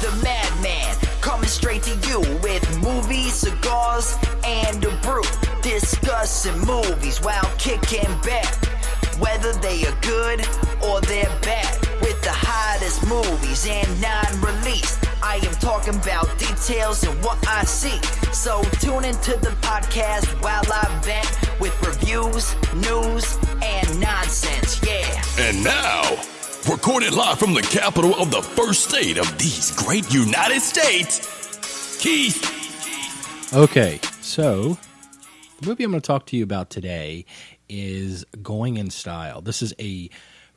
the madman, coming straight to you with movies, cigars, and a brew. Discussing movies while kicking back, whether they are good or they're bad. With the hottest movies and non-released, I am talking about details and what I see. So tune into the podcast while I vent with reviews, news, and nonsense, yeah. And now, recorded live from the capital of the first state of these great United States, Keith. Okay, so the movie I'm going to talk to you about today is Going in Style. This is a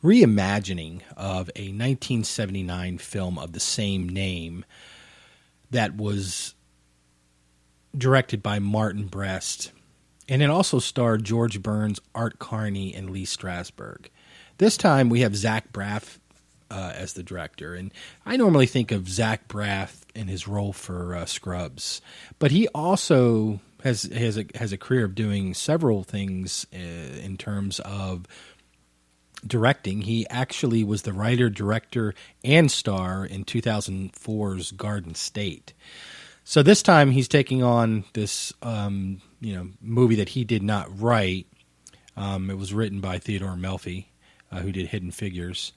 reimagining of a 1979 film of the same name that was directed by Martin Brest, and it also starred George Burns, Art Carney, and Lee Strasberg. This time we have Zach Braff as the director, and I normally think of Zach Braff in his role for Scrubs, but he also has a career of doing several things in terms of directing. He actually was the writer, director, and star in 2004's Garden State. So this time he's taking on this movie that he did not write. It was written by Theodore Melfi, who did Hidden Figures.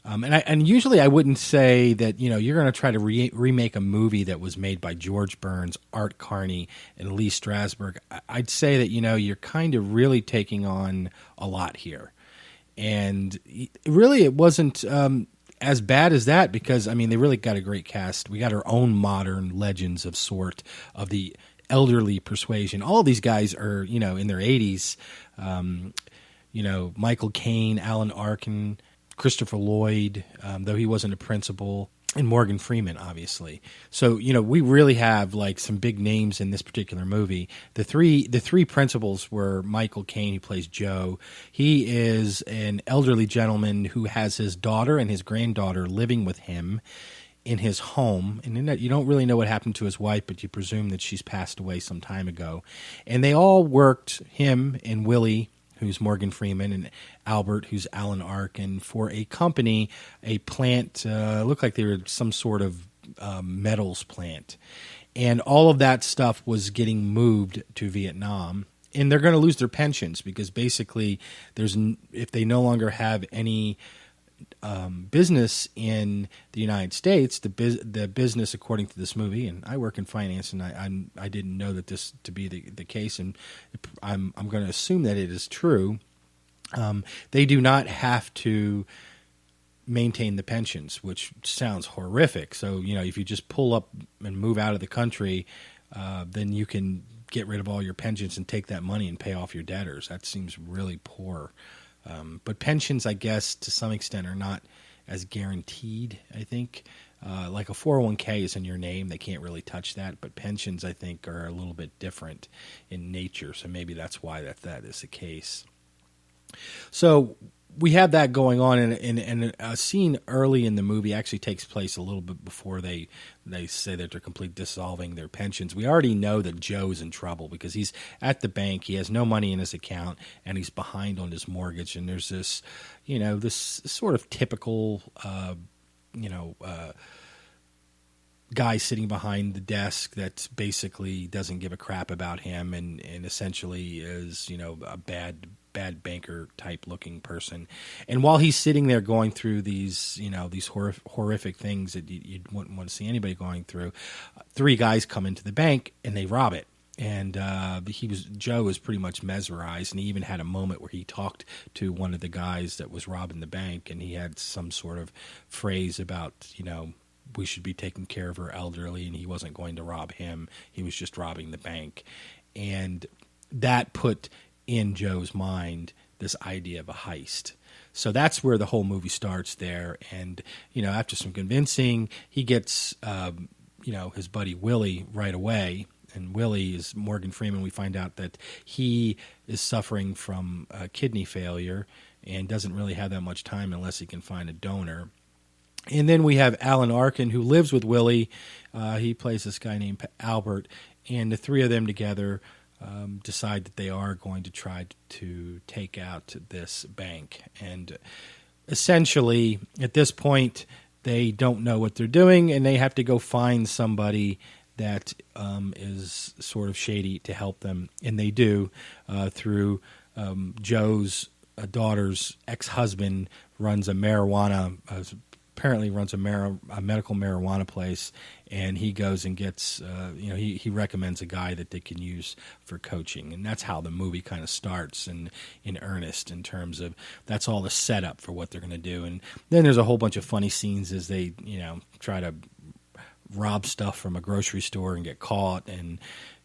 And usually I wouldn't say that you're going to try to remake a movie that was made by George Burns, Art Carney, and Lee Strasberg. I'd say that you're kind of really taking on a lot here. And really, it wasn't as bad as that because, they really got a great cast. We got our own modern legends of the elderly persuasion. All of these guys are, in their 80s. Michael Cain, Allan Arkin, Christopher Lloyd, though he wasn't a principal, and Morgan Freeman, obviously. So, we really have some big names in this particular movie. The three principals were Michael Caine, who plays Joe. He is an elderly gentleman who has his daughter and his granddaughter living with him in his home. And in that, you don't really know what happened to his wife, but you presume that she's passed away some time ago. And they all worked, him and Willie, who's Morgan Freeman, and Albert, who's Allan Arkin, for a company, a plant, looked like they were some sort of metals plant. And all of that stuff was getting moved to Vietnam. And they're going to lose their pensions because basically if they no longer have any business in the United States, the business, according to this movie, and I work in finance, and I didn't know that this to be the case, and I'm going to assume that it is true. They do not have to maintain the pensions, which sounds horrific. So if you just pull up and move out of the country, then you can get rid of all your pensions and take that money and pay off your debtors. That seems really poor. But pensions, I guess, to some extent are not as guaranteed, I think. Like a 401k is in your name. They can't really touch that. But pensions, I think, are a little bit different in nature. So maybe that's why that is the case. So we have that going on, and a scene early in the movie actually takes place a little bit before they say that they're completely dissolving their pensions. We already know that Joe's in trouble because he's at the bank, he has no money in his account, and he's behind on his mortgage. And there's this, this sort of typical, guy sitting behind the desk that basically doesn't give a crap about him and essentially is, a bad banker type looking person. And while he's sitting there going through these, these horrific things that you wouldn't want to see anybody going through, three guys come into the bank and they rob it. And Joe was pretty much mesmerized, and he even had a moment where he talked to one of the guys that was robbing the bank, and he had some sort of phrase about, we should be taking care of our elderly, and he wasn't going to rob him. He was just robbing the bank. And that put in Joe's mind this idea of a heist. So that's where the whole movie starts there. And, after some convincing, he gets, his buddy Willie right away. And Willie is Morgan Freeman. We find out that he is suffering from kidney failure and doesn't really have that much time unless he can find a donor. And then we have Allan Arkin, who lives with Willie. He plays this guy named Albert. And the three of them together decide that they are going to try to take out this bank. And essentially, at this point, they don't know what they're doing, and they have to go find somebody that is sort of shady to help them, and they do through Joe's daughter's ex-husband runs a marijuana. Apparently runs a medical marijuana place, and he goes and gets, he recommends a guy that they can use for coaching, and that's how the movie kind of starts in earnest in terms of that's all the setup for what they're going to do. And then there's a whole bunch of funny scenes as they, try to rob stuff from a grocery store and get caught, and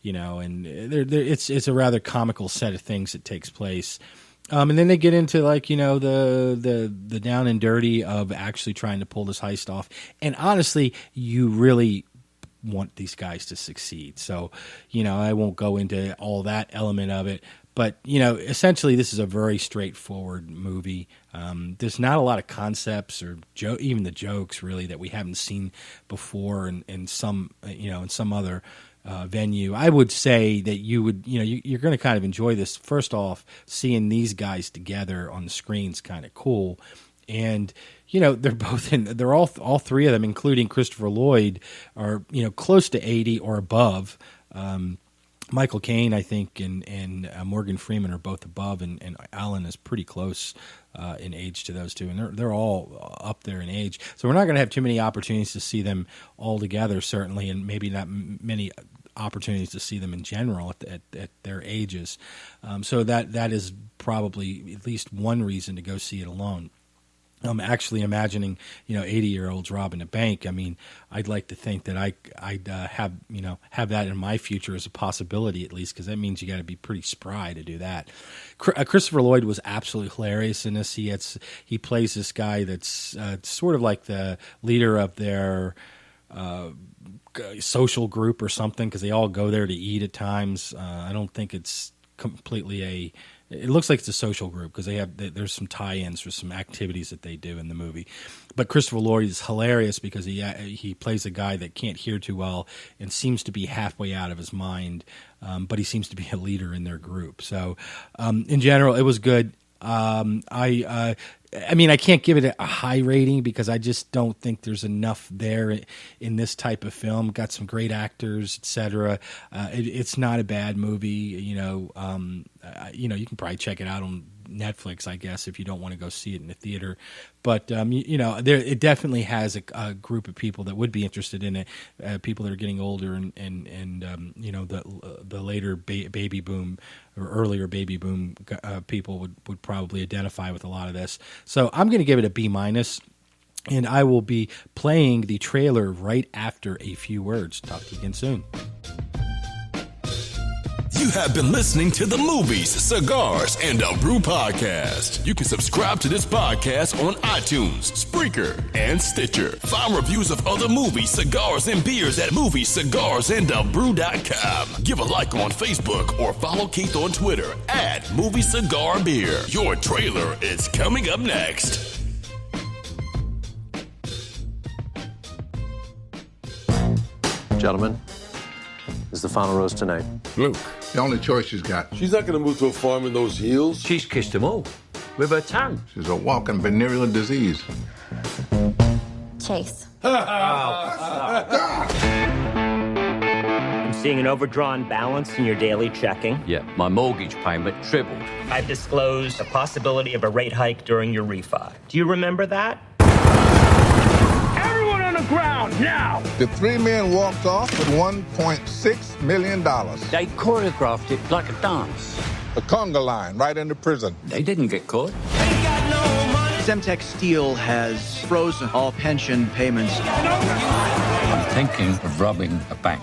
it's a rather comical set of things that takes place. And then they get into the down and dirty of actually trying to pull this heist off. And honestly, you really want these guys to succeed. So, I won't go into all that element of it. But, essentially this is a very straightforward movie. There's not a lot of concepts or even the jokes really that we haven't seen before in some other venue. I would say that you're going to kind of enjoy this. First off, seeing these guys together on the screen's kind of cool. And, they're all three of them, including Christopher Lloyd, are, close to 80 or above. Michael Cain, I think, and Morgan Freeman are both above, and Allan is pretty close in age to those two, and they're all up there in age. So we're not going to have too many opportunities to see them all together, certainly, and maybe not many opportunities to see them in general at their ages. So that is probably at least one reason to go see it alone. I'm actually imagining, 80-year-olds robbing a bank. I mean, I'd like to think that I'd have that in my future as a possibility, at least, because that means you got to be pretty spry to do that. Christopher Lloyd was absolutely hilarious in this. He plays this guy that's sort of like the leader of their social group or something, because they all go there to eat at times. I don't think it's completely it looks like it's a social group because there's some tie-ins for some activities that they do in the movie. But Christopher Lloyd is hilarious because he plays a guy that can't hear too well and seems to be halfway out of his mind, but he seems to be a leader in their group. So in general, it was good. I mean, I can't give it a high rating because I just don't think there's enough there in this type of film. Got some great actors, etc. It's not a bad movie. You can probably check it out on Netflix, I guess, if you don't want to go see it in the theater. But it definitely has a group of people that would be interested in it. People that are getting older and the later baby boom or earlier baby boom people would probably identify with a lot of this. So I'm going to give it a B-, and I will be playing the trailer right after a few words. Talk to you again soon. You have been listening to the Movies, Cigars, and a Brew podcast. You can subscribe to this podcast on iTunes, Spreaker, and Stitcher. Find reviews of other movies, cigars, and beers at moviescigarsandabrew.com. Give a like on Facebook or follow Keith on Twitter at MovieCigarBeer. Your trailer is coming up next. Gentlemen, this is the final rose tonight. Luke. The only choice she's got. She's not going to move to a farm in those heels. She's kissed them all with her tongue. She's a walking venereal disease. Chase. I'm seeing an overdrawn balance in your daily checking. Yeah, my mortgage payment tripled. I've disclosed the possibility of a rate hike during your refi. Do you remember that? Everyone on the ground, now! The three men walked off with $1.6 million. They choreographed it like a dance. The conga line right into prison. They didn't get caught. Semtech Steel has frozen all pension payments. I'm thinking of robbing a bank.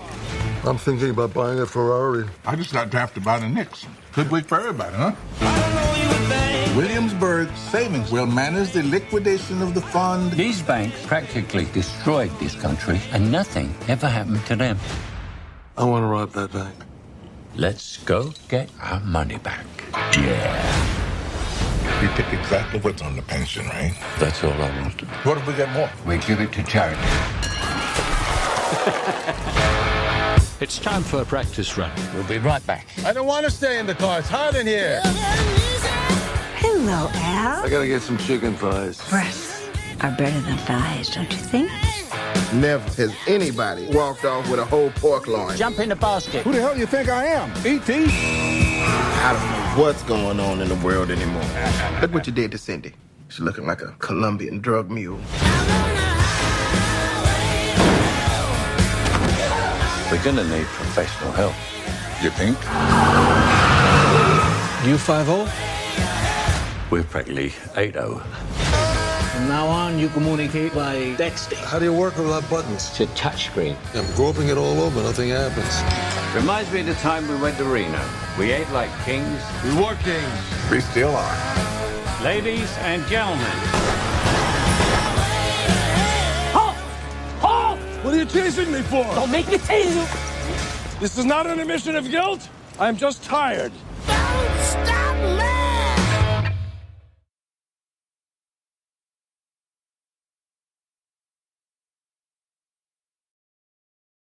I'm thinking about buying a Ferrari. I just got drafted by the Knicks. Good week for everybody, huh? Williamsburg Savings will manage the liquidation of the fund. These banks practically destroyed this country, and nothing ever happened to them. I want to rob that bank. Let's go get our money back. Yeah. You pick exactly what's on the pension, right? That's all I want. What if we get more? We give it to charity. It's time for a practice run. We'll be right back. I don't want to stay in the car. It's hot in here. Hello, Al. I got to get some chicken fries. Breast. are better than thighs, don't you think? Never has anybody walked off with a whole pork loin. Jump in the basket. Who the hell you think I am? E.T.? I don't know what's going on in the world anymore. Look what you did to Cindy. She's looking like a Colombian drug mule. We're gonna need professional help. You think? You 5-0? We're practically 8-0. From now on, you communicate by texting. How do you work without buttons? It's a touch screen. I'm groping it all over, nothing happens. Reminds me of the time we went to Reno. We ate like kings. We were kings. We still are. Ladies and gentlemen. Halt! Halt! What are you chasing me for? Don't make me tase you. This is not an admission of guilt. I'm just tired. Don't stop me!